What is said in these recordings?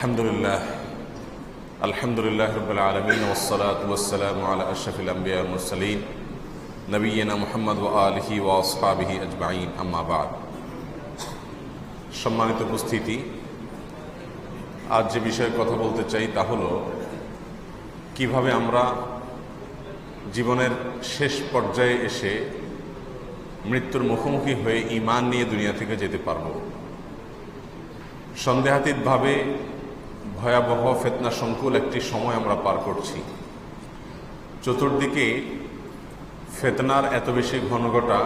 আলহামদুলিল্লাহ রাব্বিল আলামিন ওয়াসসালাতু ওয়াসসালামু আলা আশরাফিল আমবিয়া ওয়াল মুরসালিন নবিয়িনা মুহাম্মদ ওয়া আলিহি ওয়া আসহাবিহি আজমাইন, আম্মা বা'দ। সম্মানিত উপস্থিতি, আজ যে বিষয়ে কথা বলতে চাই তা হলো কিভাবে আমরা জীবনের শেষ পর্যায়ে এসে মৃত্যুর মুখোমুখি হয়ে ঈমান নিয়ে দুনিয়া থেকে যেতে পারব। সন্দেহাতীতভাবে ভয়াবহ ফিতনা সংকুল একটি সময় আমরা পার করছি। চতুর্দিকে ফিতনার এত বেশি ঘনঘটা,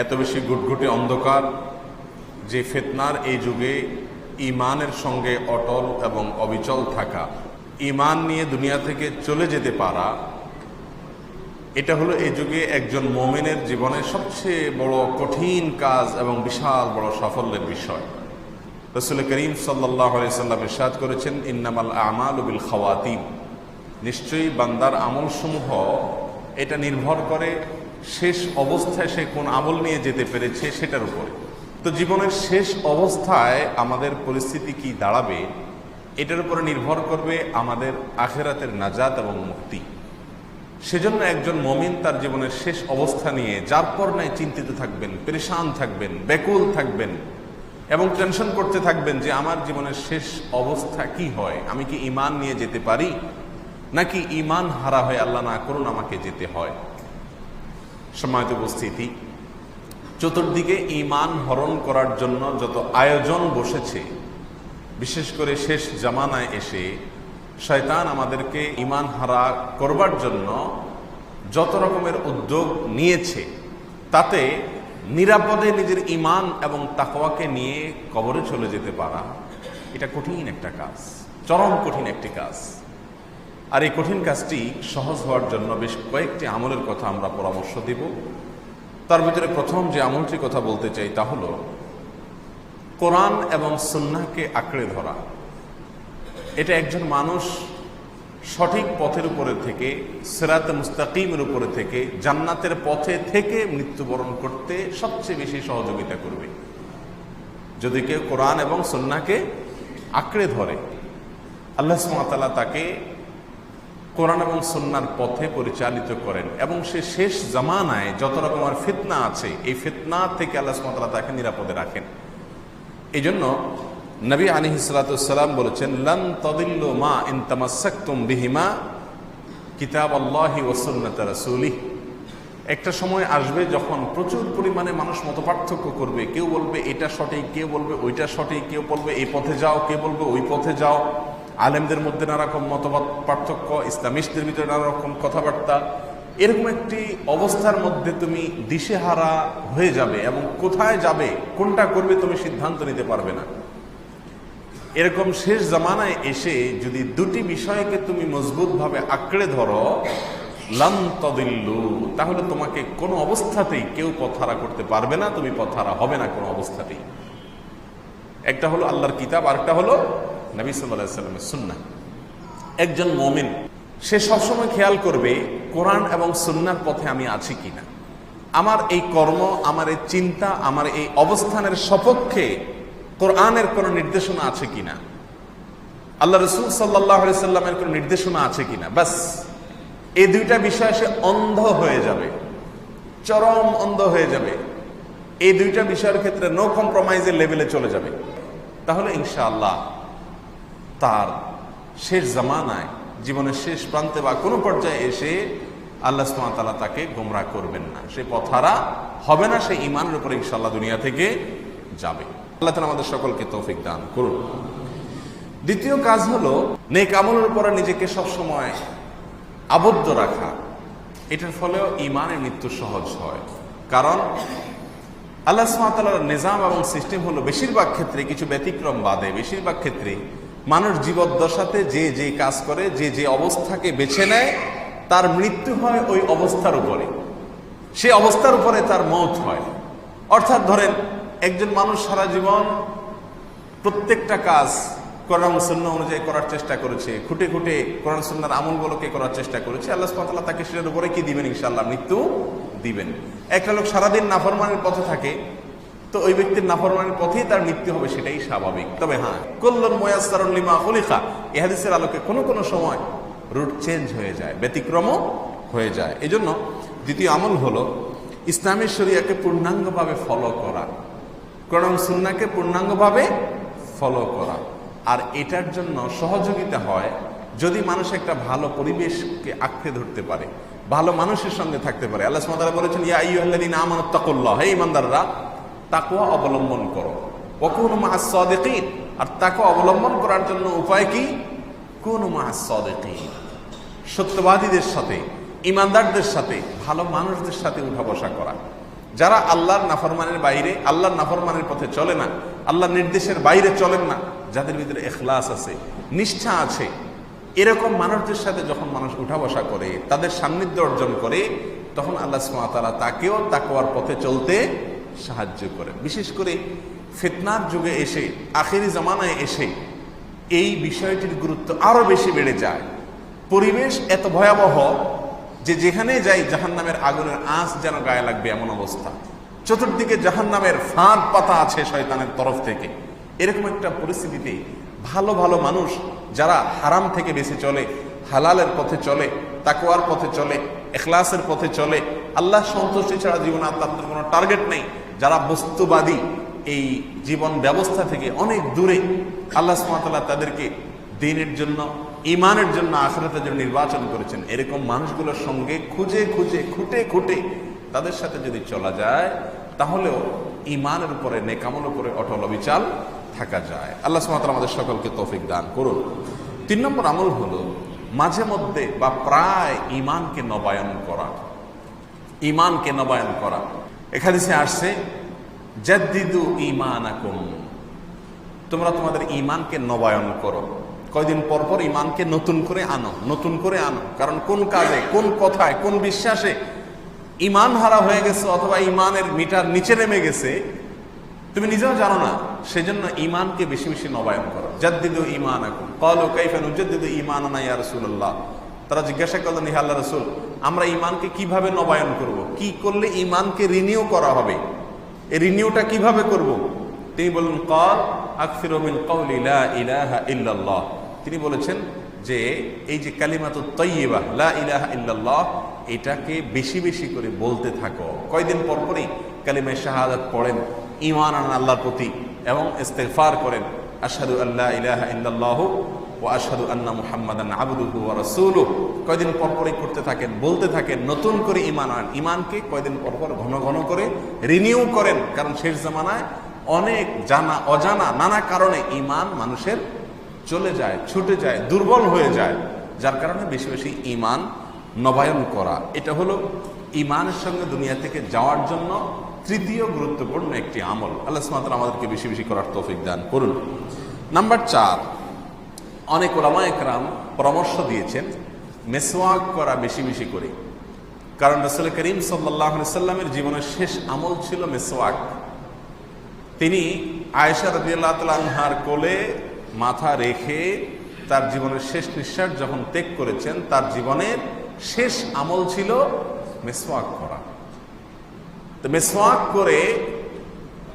এত বেশি গুটগুটে অন্ধকার, যে ফিতনার এই যুগে ঈমানের সঙ্গে অটল এবং অবিচল থাকা, ঈমান নিয়ে দুনিয়া থেকে চলে যেতে পারা, এটা হলো এই যুগে একজন মুমিনের জীবনের সবচেয়ে বড় কঠিন কাজ এবং বিশাল বড় সাফল্যের বিষয়। রাসূল করিম সাল্লাল্লাহু আলাইহি সাল্লাম ইরশাদ করেছেন, ইন্নামাল আমালু বিল খাওয়াতিম, নিশ্চয়ই বান্দার আমলসমূহ এটা নির্ভর করে শেষ অবস্থায় সে কোন আমল নিয়ে যেতে পেরেছে সেটার উপরে। তো জীবনের শেষ অবস্থায় আমাদের পরিস্থিতি কি দাঁড়াবে এটার উপরে নির্ভর করবে আমাদের আখিরাতের নাজাত এবং মুক্তি। সেজন্য একজন মুমিন তার জীবনের শেষ অবস্থা নিয়ে যার পর নাই চিন্তিত থাকবেন, পেরেশান থাকবেন, ব্যাকুল থাকবেন এবং টেনশন করতে থাকবেন যে আমার জীবনের শেষ অবস্থা কি হয়, আমি কি ঈমান নিয়ে যেতে পারি নাকি ঈমান হারা হয়ে আল্লাহ না করুন আমাকে যেতে হয়। সম্মানিত উপস্থিতি, চতুর্দিকে ঈমান হরণ করার জন্য যত আয়োজন বসেছে, বিশেষ করে শেষ জামানায় এসে শয়তান আমাদেরকে ঈমান হারা করবার জন্য যত রকমের উদ্যোগ নিয়েছে, তাতে নিরাপদে নিজের ঈমান এবং তাকওয়াকে নিয়ে কবরে চলে যেতে পারা এটা কঠিন একটা কাজ, চরম কঠিন একটি কাজ। আর এই কঠিন কাজটি সহজ হওয়ার জন্য বেশ কয়েকটি আমলের কথা আমরা পরামর্শ দেব। তার ভিতরে প্রথম যে আমলটির কথা বলতে চাই তা হলো কোরআন এবং সুন্নাহকে আঁকড়ে ধরা। এটা একজন মানুষ সঠিক পথের উপরে থেকে, সিরাতে মুস্তাকিমের উপরে থেকে, জান্নাতের পথে থেকে মৃত্যুবরণ করতে সবচেয়ে বেশি সহযোগিতা করবে যদি কেউ কোরআন এবং সুন্নাহকে আঁকড়ে ধরে। আল্লাহ সুবহানাহু ওয়া তাআলা তাকে কোরআন এবং সুন্নাহর পথে পরিচালিত করেন এবং সে শেষ জামানায় যত রকমের ফিতনা আছে এই ফিতনা থেকে আল্লাহ সুবহানাহু ওয়া তাআলা তাকে নিরাপদে রাখেন। এই জন্য নবী আলাইহিস সালাতু ওয়াস সালাম বলেছেন, লান তাদিল্লু মা ইন তামাসসাকতুম বিহিমা কিতাবাল্লাহি ওয়া সুন্নাত রাসূলিহি। একটা সময় আসবে যখন প্রচুর পরিমাণে মানুষ মতপার্থক্য করবে। কেউ বলবে এটা সঠিক, কেউ বলবে ওইটা সঠিক, কেউ বলবে এই পথে যাও, কেউ বলবে ওই পথে যাও। আলেমদের মধ্যে নানা রকম মতবাদ পার্থক্য, ইসলামিস্টদের ভিতরে নানা রকম কথাবার্তা। এরকম একটি অবস্থার মধ্যে তুমি দিশেহারা হয়ে যাবে এবং কোথায় যাবে, কোনটা করবে তুমি সিদ্ধান্ত নিতে পারবে না। এরকম শেষ জামানায় এসে যদি দুটি বিষয়কে তুমি মজবুতভাবে আঁকড়ে ধরো, লান তাদিল্লু, তাহলে তোমাকে কোনো অবস্থাতেই কেউ পথহারা করতে পারবে না, তুমি পথহারা হবে না কোনো অবস্থাতেই। একটা হলো আল্লাহর কিতাব, আরেকটা হলো নবী সাল্লাল্লাহু আলাইহি ওয়াসাল্লামের সুন্নাহ। একজন মুমিন সে সবসময় খেয়াল করবে কোরআন এবং সুন্নাহর পথে আমি আছি কিনা, আমার এই কর্ম, আমার এই চিন্তা, আমার এই অবস্থানের সপক্ষে কোরআনের কোন নির্দেশনা আছে কিনা, আল্লাহ রাসূল সাল্লাল্লাহু আলাইহি ওয়াসাল্লামের কোন নির্দেশনা আছে কিনা। বাস এই দুইটা বিষয় সে অন্ধ হয়ে যাবে, চরম অন্ধ হয়ে যাবে। এই দুইটা বিষয়ের ক্ষেত্রে নো কম্প্রোমাইজের লেভেলে চলে যাবে। তাহলে ইনশাআল্লাহ তার শেষ জামানায়, জীবনের শেষ প্রান্তে বা কোনো পর্যায়ে এসে আল্লাহ সুবহানাহু ওয়া তাআলা তাকে গোমরাহ করবেন না, সে পথহারা হবে না, সে ঈমানের উপরে ইনশাআল্লাহ দুনিয়া থেকে যাবে। আল্লাহ তাআলা আমাদের সকলকে তৌফিক দান করুন। দ্বিতীয় কাজ হলো নেক আমলের উপরে নিজেকে সবসময় আবদ্ধ রাখা। এটার ফলেও ঈমানের মৃত্যু সহজ হয়। কারণ আল্লাহ সুবহানাহু ওয়া তাআলার নিজাম এবং সিস্টেম হলো বেশিরভাগ ক্ষেত্রে, কিছু ব্যতিক্রম বাদে বেশিরভাগ ক্ষেত্রে মানুষ জীবদ্দশাতে যে যে কাজ করে, যে যে অবস্থাকে বেছে নেয়, তার মৃত্যু হয় ওই অবস্থার উপরে, সে অবস্থার উপরে তার মওত হয়। অর্থাৎ ধরেন একজন মানুষ সারা জীবন প্রত্যেকটা কাজ কোরআন সুন্নাহ অনুযায়ী করার চেষ্টা করেছে, খুঁটে খুঁটে কোরআন সুন্নাহর আমলগুলোকে করার চেষ্টা করেছে, আল্লাহ সুবহানাহু ওয়া তাআলা তাকে সেটার উপরে কি দিবেন? ইনশাআল্লাহ মৃত্যু দিবেন। একটা লোক সারাদিন নাফরমানের পথে থাকে, তো ওই ব্যক্তির নাফরমানির পথেই তার মৃত্যু হবে, সেটাই স্বাভাবিক। তবে হ্যাঁ, কুল্লুন মুয়াসসারুন লিমা খুলিকা, এই হাদিসের আলোকে কোনো কোনো সময় রুট চেঞ্জ হয়ে যায়, ব্যতিক্রমও হয়ে যায়। এজন্য দ্বিতীয় আমল হলো ইসলামী শরিয়াকে পূর্ণাঙ্গভাবে ফলো করা, কোরআন সুন্নাহকে পূর্ণাঙ্গভাবে ফলো করা। আর এটার জন্য সহযোগিতা হয় যদি মানুষ একটা ভালো পরিবেশকে আঁকড়ে ধরতে পারে, ভালো মানুষের সঙ্গে থাকতে পারে। আল্লাহ সুবহানাহু ওয়া তাআলা বলেছেন, ইয়া আইয়ুহাল্লাযীনা আমানুত্তাকুল্লাহ, হে ঈমানদাররা তাকওয়া অবলম্বন করো, ওয়া কুনু মা'আস সাদিকিন, আর তাকওয়া অবলম্বন করার জন্য উপায় কি? কুনু মা'আস সাদিকিন, সত্যবাদীদের সাথে, ঈমানদারদের সাথে, ভালো মানুষদের সাথে উঠা বসা করা। যারা আল্লাহর নাফরমানের বাইরে, আল্লাহর নাফরমানের পথে চলে না, আল্লাহর নির্দেশের বাইরে চলেন না, যাদের ভিতরে ইখলাস আছে, নিষ্ঠা আছে, এরকম মানুষদের সাথে যখন মানুষ উঠা বসা করে, তাদের সান্নিধ্য অর্জন করে, তখন আল্লাহ সুবহানাহু ওয়া তাআলা তাকেও তাকওয়ার পথে চলতে সাহায্য করে। বিশেষ করে ফিতনার যুগে এসে, আখেরি জামানায় এসে এই বিষয়টির গুরুত্ব আরো বেশি বেড়ে যায়। পরিবেশ এত ভয়াবহ যে যেখানে যাই জাহান্নামের আগুনের আঁচ যেন গায়ে লাগবে এমন অবস্থা। চতুর্দিকে জাহান্নামের ফাঁদ পাতা আছে শয়তানের তরফ থেকে। এরকম একটা পরিস্থিতিতে ভালো ভালো মানুষ যারা হারাম থেকে বেঁচে চলে, হালালের পথে চলে, তাকওয়ার পথে চলে, ইখলাসের পথে চলে, আল্লাহ সন্তুষ্টি ছাড়া জীবনে আর তাদের কোনো টার্গেট নেই, যারা বস্তুবাদী এই জীবন ব্যবস্থা থেকে অনেক দূরে, আল্লাহ সুবহানাহু ওয়া তাআলা তাদেরকে দ্বীনের জন্য, ঈমানের জন্য, আখিরাতের জন্য নির্বাচন করেছেন। এরকম মানুষগুলোর সঙ্গে খুঁজে খুঁজে, খুঁটে খুঁটে তাদের সাথে যদি চলা যায়, তাহলেও ঈমানের উপরে, নেকামলের উপরে অটল অবিচল থাকা যায়। আল্লাহ সুবহানাহু ওয়া তাআলা আমাদের সকলকে তৌফিক দান করুন। 3 নম্বর আমল হলো মাঝে মধ্যে বা প্রায় ঈমানকে নবায়ন করা। ঈমানকে নবায়ন করা, এখানে আসছে জাদ্দিদু ঈমানাকুম, তোমরা তোমাদের ঈমানকে নবায়ন করো। কয়দিন পর পর ঈমানকে নতুন করে আনো, নতুন করে আনো। কারণ কোন কাজে, কোন কথায়, কোন বিশ্বাসে ঈমান হারা হয়ে গেছে অথবা ঈমানের মিটার নিচে নেমে গেছে তুমি নিজেও জানো না। সেজন্য ঈমানকে বেশি বেশি নবায়ন করো। জাদ্দিদু ঈমানাকুম। ক্বালু কাইফা নুজাদ্দিদু ঈমানানা ইয়া রাসূলুল্লাহ, তারা জিজ্ঞাসা করলেন, হে আল্লাহর রাসূল, আমরা ঈমানকে কিভাবে নবায়ন করব? কি করলে ঈমানকে রিনিউ করা হবে? এই রিনিউটা কিভাবে করব? তিনি বললেন, ক্বাল আকসিরু মিন কওলি লা ইলাহা ইল্লাল্লাহ। তিনি বলেছেন যে এই যে কালিমাতুত তাইয়্যিবা, লা ইলাহা ইল্লাল্লাহ, এটাকে বেশি বেশি করে বলতে থাকো। কয়দিন পর পরই কালিমায়ে শাহাদাত পড়েন, ঈমান আনেন আল্লাহর প্রতি এবং ইস্তিগফার করেন, আশহাদু আল্লা ইলাহা ইল্লাল্লাহু ওয়া আশহাদু আন্না মুহাম্মাদান আবদুহু ওয়া রাসূলুহু। কয়দিন পর পরই করতে থাকেন, বলতে থাকেন, নতুন করে ঈমান আনেন। ঈমানকে কয়দিন পর পর ঘন ঘন করে রিনিউ করেন। কারণ শেষ জামানায় অনেক জানা অজানা নানা কারণে ঈমান মানুষের চলে যায়, ছুটে যায়, দুর্বল হয়ে যায়, যার কারণে বেশি বেশি ঈমান নবায়ন করা। এটা হলো ঈমানের সঙ্গে দুনিয়া থেকে যাওয়ার জন্য তৃতীয় গুরুত্বপূর্ণ একটি আমল। আল্লাহ সুবহানাহু ওয়া তাআলা আমাদেরকে বেশি বেশি করার তৌফিক দান করুন। নাম্বার 4, অনেক উলামায়ে কেরাম পরামর্শ দিয়েছেন মিসওয়াক করা বেশি বেশি করে। কারণ রাসূল করিম সাল্লাল্লাহু আলাইহি সাল্লামের জীবনের শেষ আমল ছিল মিসওয়াক। তিনি আয়েশা রাদিয়াল্লাহু তাআলা আনহার কোলে মাথা রেখে তার জীবনের শেষ নিঃশ্বাস যখন ত্যাগ করেছেন, তার জীবনের শেষ আমল ছিল মিসওয়াক করা। তো মিসওয়াক করে,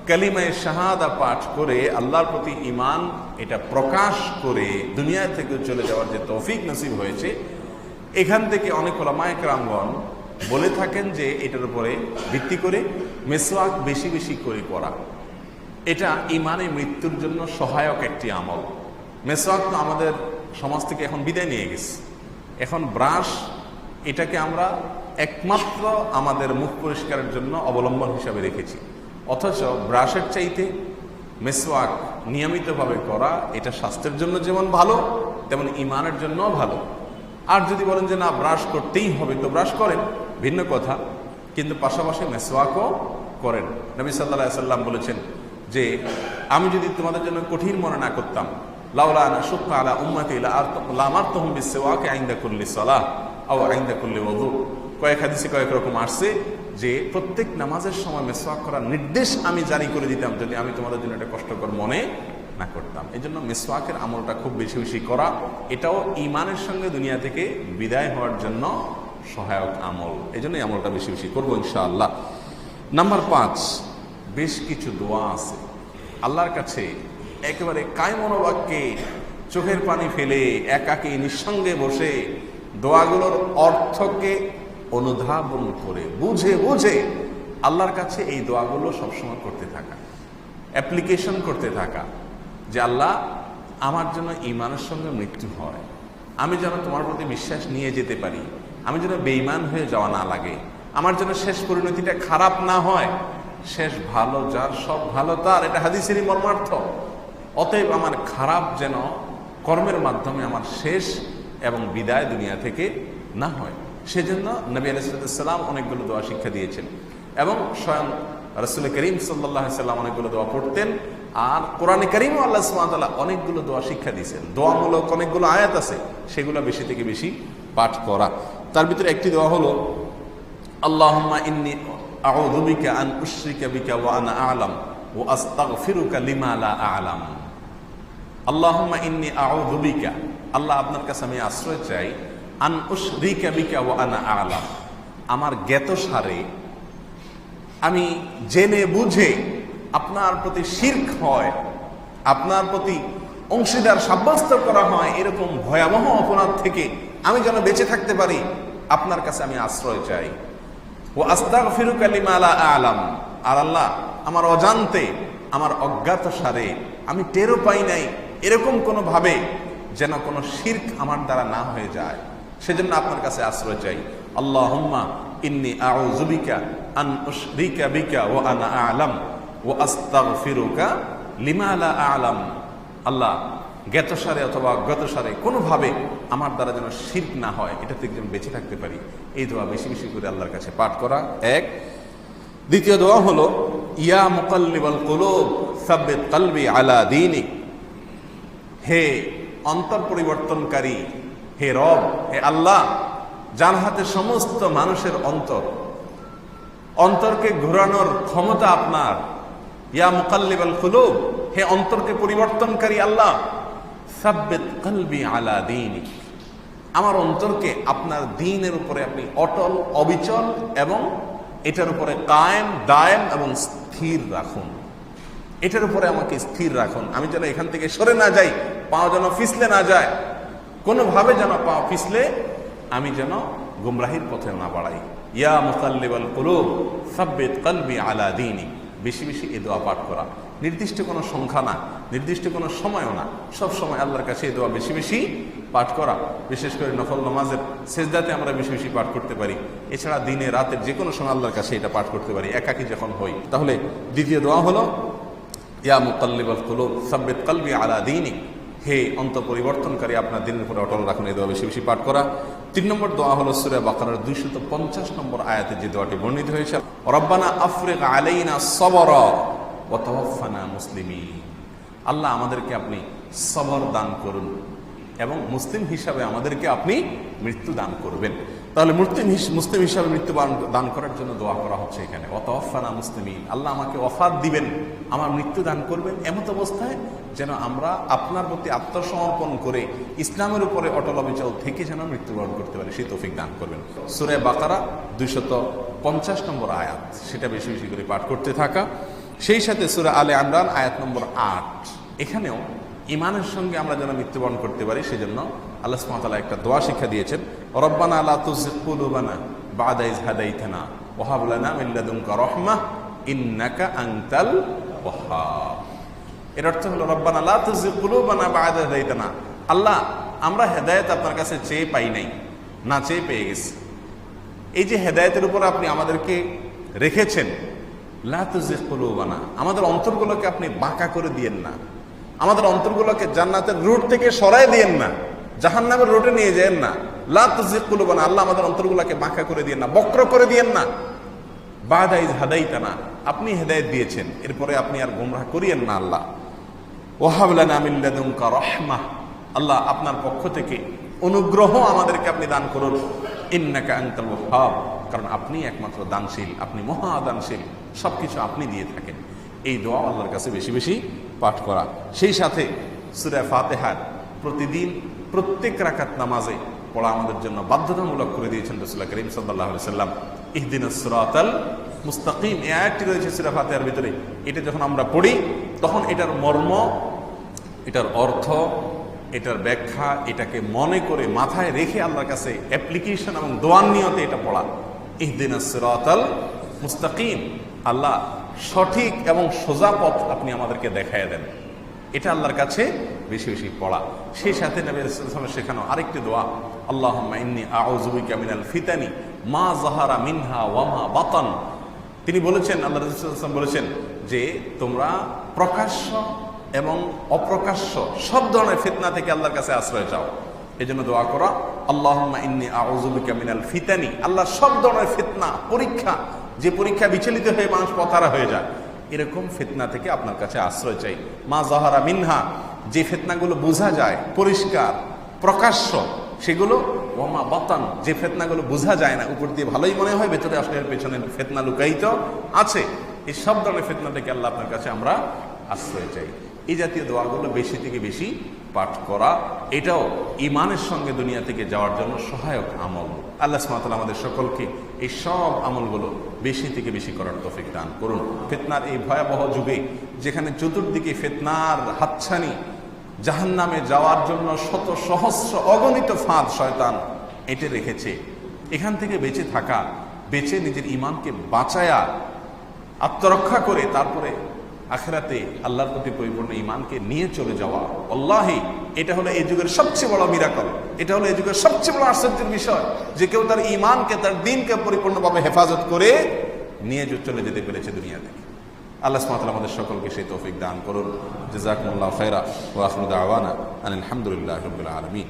কালিমায়ে শাহাদা পাঠ করে, আল্লাহর প্রতি ঈমান এটা প্রকাশ করে দুনিয়া থেকে চলে যাওয়ার যে তৌফিক নসিব হয়েছে, এখান থেকে অনেক উলামায়ে কেরামগণ বলে থাকেন যে এটার উপরে ভিত্তি করে মিসওয়াক বেশি বেশি করে করা, এটা ঈমানে মৃত্যুর জন্য সহায়ক একটি আমল। মিসওয়াক তো আমাদের সমাজ থেকে এখন বিদায় নিয়ে গেছে। এখন ব্রাশ, এটাকে আমরা একমাত্র আমাদের মুখ পরিষ্কারের জন্য অবলম্বন হিসাবে রেখেছি। অথচ ব্রাশের চাইতে মিসওয়াক নিয়মিতভাবে করা, এটা স্বাস্থ্যের জন্য যেমন ভালো, তেমন ঈমানের জন্যও ভালো। আর যদি বলেন যে না, ব্রাশ করতেই হবে, তো ব্রাশ করেন, ভিন্ন কথা, কিন্তু পাশাপাশি মিসওয়াকও করেন। নবী সাল্লাল্লাহু আলাইহি সাল্লাম বলেছেন যে আমি যদি তোমাদের জন্য কঠিন মনে না করতাম, লাউলা আন আশুক্কা আলা উম্মতি লামারতুহুম বিসওয়াকি ইনদা কুল্লি সালাহ আও ইনদা কুল্লি ওযু। কয়েক হাদিসে কয়েক রকম আসছে যে প্রত্যেক নামাজের সময় মিসওয়াক করার নির্দেশ আমি জারি করে দিতাম যদি আমি তোমাদের জন্য এটা কষ্টকর মনে না করতাম। এই জন্য মিসওয়াকের আমলটা খুব বেশি বেশি করা, এটাও ঈমানের সঙ্গে দুনিয়া থেকে বিদায় হওয়ার জন্য সহায়ক আমল। এই জন্য এই আমলটা বেশি বেশি করবো ইনশাআল্লাহ। নাম্বার 5, বেশ কিছু দোয়া আছে আল্লাহর কাছে একেবারে কায়মনোবাক্যে চোখের পানি ফেলে একাকী নিঃসঙ্গে বসে দোয়াগুলোর অর্থকে অনুধাবন করে বুঝে বুঝে আল্লাহর কাছে এই দোয়াগুলো সবসময় করতে থাকা, অ্যাপ্লিকেশন করতে থাকা যে আল্লাহ আমার জন্য ঈমানের সঙ্গে মৃত্যু হয়, আমি যেন তোমার প্রতি বিশ্বাস নিয়ে যেতে পারি, আমি যেন বেঈমান হয়ে যাওয়া না লাগে, আমার জন্য শেষ পরিণতিটা খারাপ না হয়, শেষ ভালো যার সব ভালো তার, এটা হাদিসেরই মর্মার্থ। অতএব আমার খারাপ যেন কর্মের মাধ্যমে আমার শেষ এবং বিদায় দুনিয়া থেকে না হয়, সেজন্য নবী আলাইহিস সালাম অনেকগুলো দোয়া শিক্ষা দিয়েছেন এবং স্বয়ং রাসূল করিম সাল্লাল্লাহু আলাইহি সাল্লাম অনেকগুলো দোয়া পড়তেন। আর কোরআনে কারীমও আল্লাহ সুবহানাহু ওয়া তাআলা অনেকগুলো দোয়া শিক্ষা দিয়েছেন, দোয়ামূলক অনেকগুলো আয়াত আছে, সেগুলো বেশি থেকে বেশি পাঠ করা। তার ভিতরে একটি দোয়া হলো আল্লাহুম্মা ইন্নী আউযু বিকা আন উশরিকা বিকা ওয়া আনা আ'লাম ওয়া আস্তাগফিরুকা লিমা লা আ'লাম। আল্লাহুম্মা ইন্নী আউযু বিকা, আল্লাহ আপনার কাছে আমি আশ্রয় চাই, আন উশরিকা বিকা ওয়া আনা আ'লাম, আমার জ্ঞাত সারে আমি জেনে বুঝে আপনার প্রতি শিরক হয়, আপনার প্রতি অংশীদার সাব্যস্ত করা হয়, এরকম ভয়াবহ অপরাধ থেকে আমি যেন বেঁচে থাকতে পারি, আপনার কাছে আমি আশ্রয় চাই। ও আস্তাগফিরুকা লিমা লা আ'লাম, আর আল্লাহ আমার অজান্তে, আমার অজ্ঞাত সারে, আমি টেরও পাই নাই এরকম কোনো ভাবে যেন কোনো শিরক আমার দ্বারা না হয়ে যায়, সেজন্য আপনার কাছে আশ্রয় চাই। আল্লাহুম্মা ইন্নী আউযু বিকা আন উশরিকা বিকা ওয়া আনা আ'লাম ওয়া আস্তাগফিরুকা লিমা লা আ'লাম। আল্লাহ জ্ঞাতসারে অথবা অজ্ঞাতসারে কোনোভাবে আমার দ্বারা যেন শিরক না হয়, এটা থেকে যেন বেঁচে থাকতে পারি। এই দোয়া বেশি বেশি করে আল্লাহর কাছে পাঠ করা এক। দ্বিতীয় দোয়া হলো ইয়া মুকাল্লিবাল কুলুব সাব্বিত কলবি আলা দীনিক, হে অন্তর পরিবর্তনকারী, হে রব, হে আল্লাহ, যার হাতে সমস্ত মানুষের অন্তর, অন্তরকে ঘোরানোর ক্ষমতা আপনার। ইয়া মুকাল্লিবাল কুলুব, হে অন্তরকে পরিবর্তনকারী আল্লাহ, সাব্বিত কলবি আলা দীনিক, আমার অন্তরকে আপনার দ্বীনের উপরে আপনি অটল অবিচল এবং এটার উপরে কায়েম দায়েম এবং স্থির রাখুন, এটার উপরে আমাকে স্থির রাখুন, আমি যেন এখান থেকে সরে না যাই, পা যেন পিছলে না যায়, কোনোভাবে যেন পা পিছলে আমি যেন গুমরাহির পথে না বাড়াই। ইয়া মুকাল্লিবাল কুলুব সাব্বিত কলবি আলা দীনিক, বেশি বেশি এই দোয়া পাঠ করা, নির্দিষ্ট কোনো সংখ্যা না, নির্দিষ্ট কোনো সময়ও না, সব সময় আল্লাহর কাছে এই দোয়া বেশি বেশি পাঠ করা। বিশেষ করে নফল নামাজের সেজদাতে আমরা বেশি বেশি পাঠ করতে পারি, এছাড়া দিনে রাতের যে কোনো সময় আল্লাহর কাছে এটা পাঠ করতে পারি, একাকী যখন হই। তাহলে দ্বিতীয় দোয়া হলো ইয়া মুকাল্লিবাল কুলুব সাব্বিত কলবি আলা দীনিক, হে অন্তর পরিবর্তনকারী, আপনার দিনের উপরে অটল রাখুন, এই দোয়া বেশি বেশি পাঠ করা। 3 নম্বর দোয়া হলো সূরা বাকারার 250 নম্বর আয়াতে যে দোয়াটি বর্ণিত হয়েছে, রব্বানা আফরিগ আলাইনা সবরা ওয়া তাওয়াফানা মুসলিমিন, আল্লাহ আমাদেরকে আপনি সবর দান করুন এবং মুসলিম হিসাবে আমাদেরকে আপনি মৃত্যু দান করবেন। তাহলে মুসলিম হিসাবে মৃত্যু দান করার জন্য দোয়া করা হচ্ছে এখানে, ওয়া তাওয়াফানা মুসলিমিন, আল্লাহ আমাকে ওয়াফাত দিবেন, আমার মৃত্যু দান করবেন এমত অবস্থায় যেন আমরা আপনার প্রতি আত্মসমর্পণ করে ইসলামের উপরে অটল অবিচল থেকে যেন মৃত্যুবরণ করতে পারি, সেই তৌফিক দান করবেন। সূরা বাকারা 250 নম্বর আয়াত, সেটা বেশি বেশি করে পাঠ করতে থাকা। সেই সাথে সূরা আলে ইমরান আয়াত নম্বর 8, এখানেও ঈমানের সঙ্গে আমরা যেন মৃত্যুবরণ করতে পারি, সেজন্য আল্লাহ সুবহানাহু ওয়া তাআলা একটা দোয়া শিক্ষা দিয়েছেন, রব্বানা লা তুযিগ কুলুবানা বা'দা ইয হাদাইতানা ওয়া হাব লানা মিন লাদুনকা রাহমাহ ইন্নাকা আনতাল ওয়াহ্হাব। এর অর্থ হলো রব্বানা লা তুযিগ কুলুবানা বা'দা ইয হাদাইতানা, আল্লাহ আমরা হেদায়েত আপনার কাছে চেয়ে পাই নাই, না চেয়ে পেয়ে গেছি, এই যে হেদায়েতের উপর আপনি আমাদেরকে রেখেছেন, লা তুযিগ কুলুবানা, আমাদের অন্তরগুলোকে আপনি বাঁকা করে দিয়েন না, আমাদের অন্তরগুলোকে জান্নাতের রুট থেকে সরাই দিয়েন না, জাহান্নামের রুটে নিয়ে যায়েন না। লা তুযিগ কুলুবানা, আল্লাহ আমাদের অন্তরগুলোকে বাঁকা করে দিয়েন না, বক্র করে দিয়েন না। বা'দা ইয হাদাইতানা, আপনি হেদায়েত দিয়েছেন, এরপরে আপনি আর গোমরাহ করিয়েন না আল্লাহ। ওয়া হাব লানা মিন লাদুনকা রাহমাহ, আল্লাহ আপনার পক্ষ থেকে অনুগ্রহ আমাদেরকে আপনি দান করুন, ইন্নাকা আনতাল ওয়াহ্হাব, কারণ আপনি একমাত্র দানশীল, আপনি মহা দানশীল, সবকিছু আপনি দিয়ে থাকেন। এই দোয়া আল্লাহর কাছে বেশি বেশি পাঠ করা। সেই সাথে সূরা ফাতিহা প্রতিদিন প্রত্যেক রাকাত নামাজে পড়া আমাদের জন্য বাধ্যতামূলক করে দিয়েছেন রাসূল করিম সাল্লাল্লাহু আলাইহি ওয়াসাল্লাম। ইহদিনাস সিরাতাল মুস্তাকিম এই আয়াতটি রয়েছে সূরা ফাতিহার ভিতরে। এটা যখন আমরা পড়ি তখন এটার মর্ম, এটার অর্থ, এটার ব্যাখ্যা, এটাকে মনে করে মাথায় রেখে আল্লাহর কাছে অ্যাপ্লিকেশন এবং দোয়ার নিয়তে এটা পড়া। ইহদিনাস সিরাতাল মুস্তাকিম, আল্লাহ সঠিক এবং সোজা পথ আপনি আমাদেরকে দেখায় দেন, এটা আল্লাহর কাছে বেশি বেশি পড়া। সেই সাথে নবী রাসূলুল্লাহ সাল্লাল্লাহু আলাইহি ওয়াসাল্লাম শেখানো আরেকটি দোয়া, আল্লাহুম্মা ইন্নী আউযু বিকা মিনাল ফিতানি মা যাহারা মিনহা ওয়া মা বাতান। তিনি বলেছেন, আল্লাহ রাসূল সাল্লাল্লাহু আলাইহি ওয়াসাল্লাম বলেছেন যে তোমরা প্রকাশ্য এবং অপ্রকাশ্য সব ধরনের ফিতনা থেকে আল্লাহর কাছে আশ্রয় চাও। এই জন্য দোয়া করা, আল্লাহুম্মা ইন্নী আউযু বিকা মিনাল ফিতানি, আল্লাহ সব ধরনের ফিতনা, পরীক্ষা, যে পরীক্ষা বিচলিত হয়ে মানুষ পথহারা হয়ে যায়, এরকম ফিতনা থেকে আপনার কাছে আশ্রয় চাই। মা যাহারা মিনহা, যে ফিতনাগুলো বোঝা যায়, পরিষ্কার প্রকাশ্য সেগুলো, ওমা বাতান, যে ফিতনাগুলো বোঝা যায় না, উপর দিয়ে ভালোই মনে হয়, ভেতরে আসলে এর পেছনে ফিতনা লুকায়িত আছে, এই সব ধরনের ফিতনা থেকে আল্লাহ আপনার কাছে আমরা আশ্রয় চাই। এই জাতীয় দোয়াগুলো বেশি থেকে বেশি পাঠ করা, এটাও ঈমানের সঙ্গে দুনিয়া থেকে যাওয়ার জন্য সহায়ক আমল। আল্লাহ সুবহানাহু ওয়া তাআলা আমাদের সকলকে এই সব আমলগুলো বেশি থেকে বেশি করার তৌফিক দান করুন। ফিতনার এই ভয়াবহ যুগে, যেখানে চতুর্দিকে ফিতনার হাতছানি, জাহান্নামে যাওয়ার জন্য শত সহস্র অগণিত ফাঁদ শয়তান এঁটে রেখেছে, এখান থেকে বেঁচে থাকা, বেঁচে নিজের ঈমানকে বাঁচায়া আত্মরক্ষা করে তারপরে আখিরাতে আল্লাহর প্রতি পরিপূর্ণ ঈমানকে নিয়ে চলে যাওয়া, আল্লাহি এটা হলো এই যুগের সবচেয়ে বড় মিরাকল, এটা হলো এই যুগের সবচেয়ে বড় আশ্চর্যের বিষয়, যে কেউ তার ঈমানকে, তার দ্বীনকে পরিপূর্ণভাবে হেফাজত করে নিয়ে চলে যেতে পেরেছে দুনিয়া থেকে। আল্লাহ সুবহানাহু ওয়া তাআলা আমাদের সকলকে সেই তৌফিক দান করুন। জাযাকুমুল্লাহু খায়রা ওয়া আখিরু দাওয়ানা আনিল হামদুলিল্লাহি রাব্বিল আলামিন।